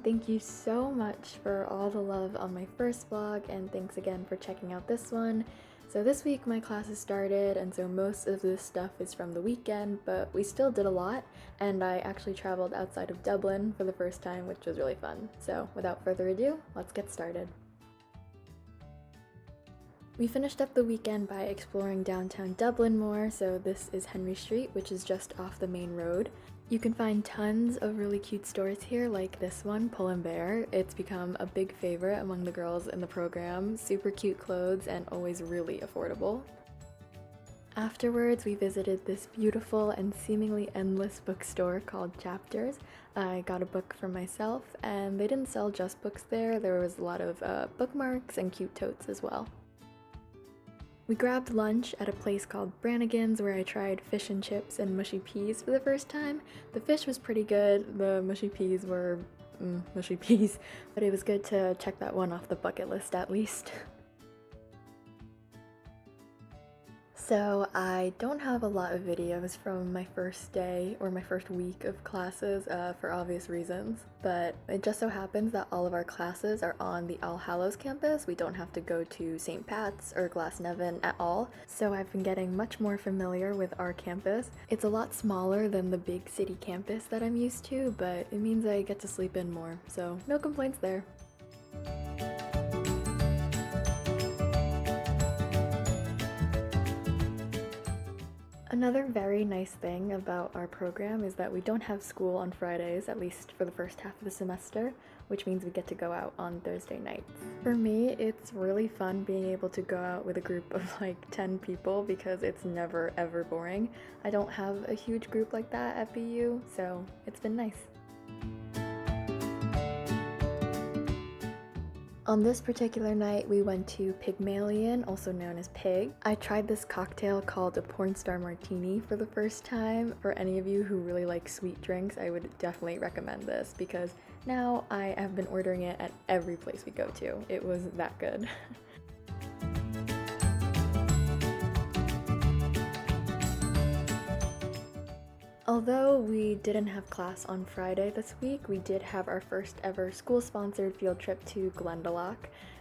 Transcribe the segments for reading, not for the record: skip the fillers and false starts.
Thank you so much for all the love on my first vlog, and thanks again for checking out this one. So this week my classes started, and so most of this stuff is from the weekend, but we still did a lot, and I actually traveled outside of Dublin for the first time, which was really fun. So without further ado, let's get started. We finished up the weekend by exploring downtown Dublin more, so this is Henry Street, which is just off the main road. You can find tons of really cute stores here, like this one, Pull and Bear. It's become a big favorite among the girls in the program. Super cute clothes and always really affordable. Afterwards, we visited this beautiful and seemingly endless bookstore called Chapters. I got a book for myself, and they didn't sell just books there. There was a lot of bookmarks and cute totes as well. We grabbed lunch at a place called Brannigan's where I tried fish and chips and mushy peas for the first time. The fish was pretty good, the mushy peas were mushy peas, but it was good to check that one off the bucket list at least. So I don't have a lot of videos from my first day or my first week of classes for obvious reasons, but it just so happens that all of our classes are on the All Hallows campus. We don't have to go to St. Pat's or Glasnevin at all, so I've been getting much more familiar with our campus. It's a lot smaller than the big city campus that I'm used to, but it means I get to sleep in more, so no complaints there. Another very nice thing about our program is that we don't have school on Fridays, at least for the first half of the semester, which means we get to go out on Thursday nights. For me, it's really fun being able to go out with a group of like 10 people because it's never ever boring. I don't have a huge group like that at BU, so it's been nice. On this particular night, we went to Pygmalion, also known as Pig. I tried this cocktail called a porn star martini for the first time. For any of you who really like sweet drinks, I would definitely recommend this because now I have been ordering it at every place we go to. It was that good. Although we didn't have class on Friday this week, we did have our first ever school-sponsored field trip to Glendalough.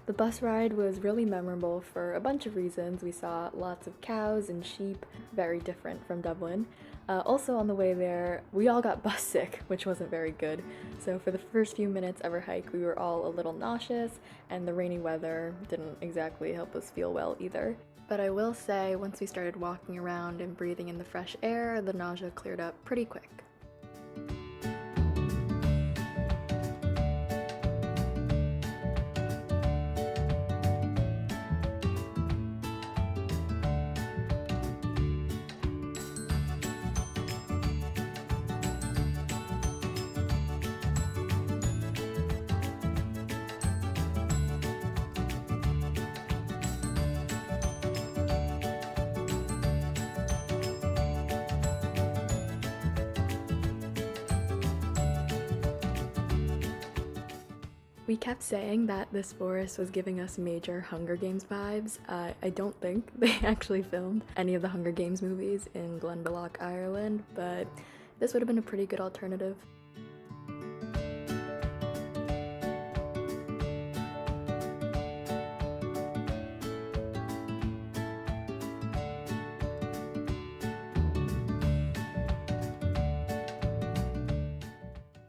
The bus ride was really memorable for a bunch of reasons. We saw lots of cows and sheep, very different from Dublin. Also on the way there, we all got bus sick, which wasn't very good. So for the first few minutes of our hike, we were all a little nauseous, and the rainy weather didn't exactly help us feel well either. But I will say, once we started walking around and breathing in the fresh air, the nausea cleared up pretty quick. We kept saying that this forest was giving us major Hunger Games vibes. I don't think they actually filmed any of the Hunger Games movies in Glendalough, Ireland, but this would have been a pretty good alternative.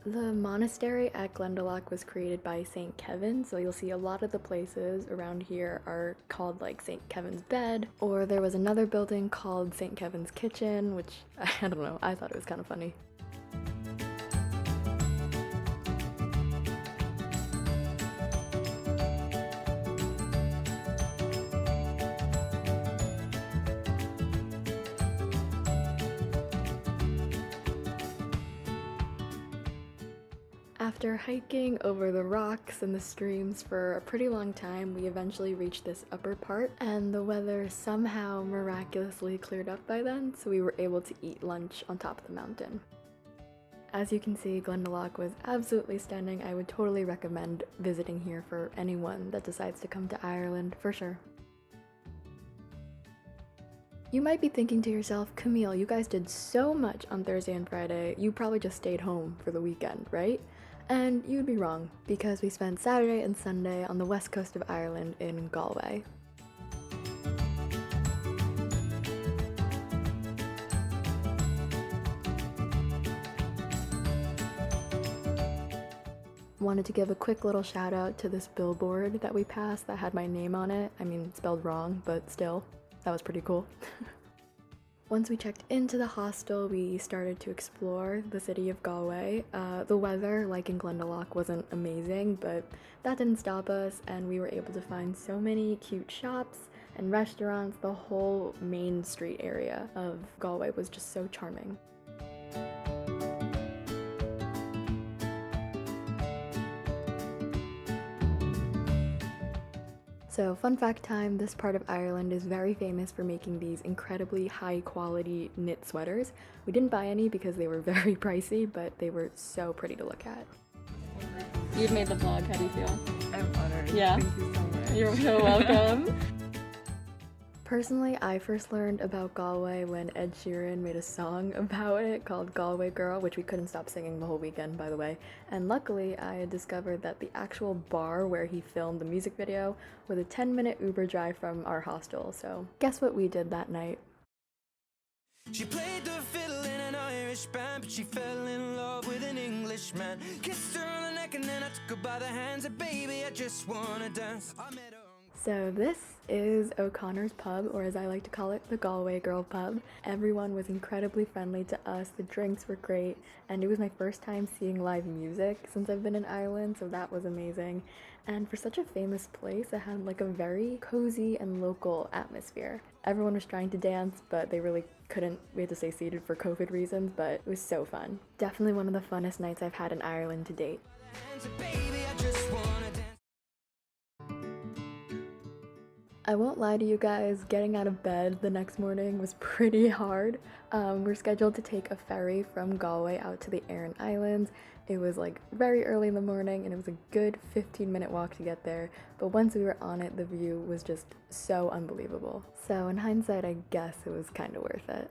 The monastery at Glendalough was created by St. Kevin, so you'll see a lot of the places around here are called like St. Kevin's Bed, or there was another building called St. Kevin's Kitchen, which I don't know, I thought it was kind of funny. After hiking over the rocks and the streams for a pretty long time, we eventually reached this upper part, and the weather somehow miraculously cleared up by then, so we were able to eat lunch on top of the mountain. As you can see, Glendalough was absolutely stunning. I would totally recommend visiting here for anyone that decides to come to Ireland, for sure. You might be thinking to yourself, Camille, you guys did so much on Thursday and Friday, you probably just stayed home for the weekend, right? And you'd be wrong, because we spent Saturday and Sunday on the west coast of Ireland in Galway. Wanted to give a quick little shout out to this billboard that we passed that had my name on it. I mean, spelled wrong, but still, that was pretty cool. Once we checked into the hostel, we started to explore the city of Galway. The weather, like in Glendalough, wasn't amazing, but that didn't stop us, and we were able to find so many cute shops and restaurants. The whole main street area of Galway was just so charming. So, fun fact time, this part of Ireland is very famous for making these incredibly high quality knit sweaters. We didn't buy any because they were very pricey, but they were so pretty to look at. You've made the vlog, how do you feel? I'm honored. Yeah. Thank you so much. You're so welcome. Personally, I first learned about Galway when Ed Sheeran made a song about it called Galway Girl, which we couldn't stop singing the whole weekend, by the way. And luckily, I had discovered that the actual bar where he filmed the music video was a 10-minute Uber drive from our hostel. So guess what we did that night? She played the fiddle in an Irish band, but she fell in love with an Englishman. Kissed her on the neck and then I took her by the hands. And baby, I just wanna dance. I met her. So this is O'Connor's pub, or as I like to call it, the Galway Girl pub. Everyone was incredibly friendly to us, the drinks were great, and it was my first time seeing live music since I've been in Ireland, so that was amazing. And for such a famous place, it had like a very cozy and local atmosphere. Everyone was trying to dance, but they really couldn't. We had to stay seated for COVID reasons, but it was so fun. Definitely one of the funnest nights I've had in Ireland to date. I won't lie to you guys, getting out of bed the next morning was pretty hard. We're scheduled to take a ferry from Galway out to the Aran Islands. It was like very early in the morning and it was a good 15-minute walk to get there, but once we were on it, the view was just so unbelievable. So in hindsight, I guess it was kind of worth it.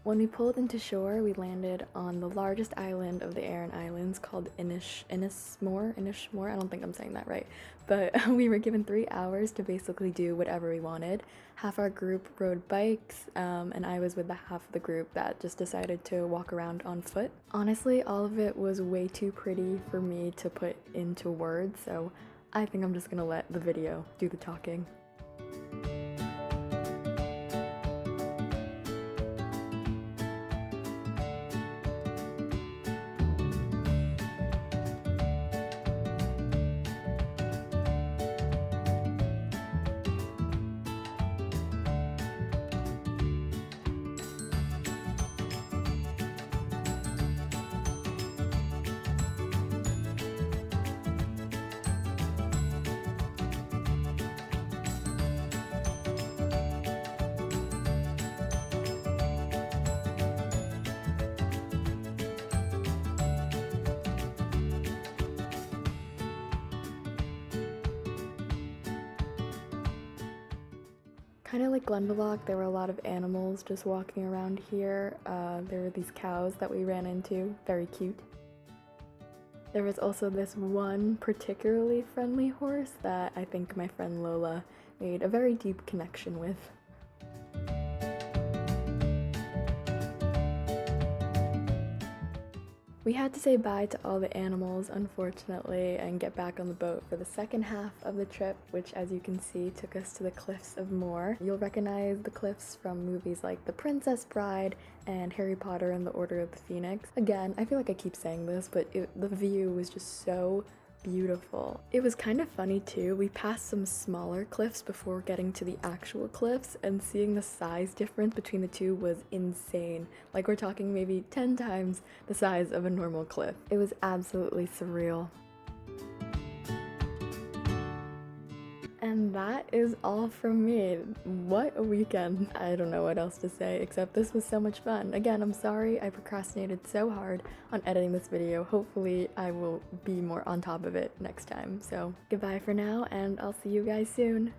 When we pulled into shore, we landed on the largest island of the Aran Islands called Innismore. I don't think I'm saying that right. But we were given 3 hours to basically do whatever we wanted. Half our group rode bikes, and I was with the half of the group that just decided to walk around on foot. Honestly, all of it was way too pretty for me to put into words, so I think I'm just gonna let the video do the talking. Kind of like Glendalough, there were a lot of animals just walking around here. There were these cows that we ran into, very cute. There was also this one particularly friendly horse that I think my friend Lola made a very deep connection with. We had to say bye to all the animals, unfortunately, and get back on the boat for the second half of the trip, which, as you can see, took us to the Cliffs of Moher. You'll recognize the cliffs from movies like The Princess Bride and Harry Potter and the Order of the Phoenix. Again, I feel like I keep saying this, but the view was just so beautiful. It was kind of funny too. We passed some smaller cliffs before getting to the actual cliffs, and seeing the size difference between the two was insane. Like, we're talking maybe 10 times the size of a normal cliff. It was absolutely surreal. And that is all from me. What a weekend. I don't know what else to say, except this was so much fun. Again, I'm sorry I procrastinated so hard on editing this video. Hopefully I will be more on top of it next time. So goodbye for now, and I'll see you guys soon.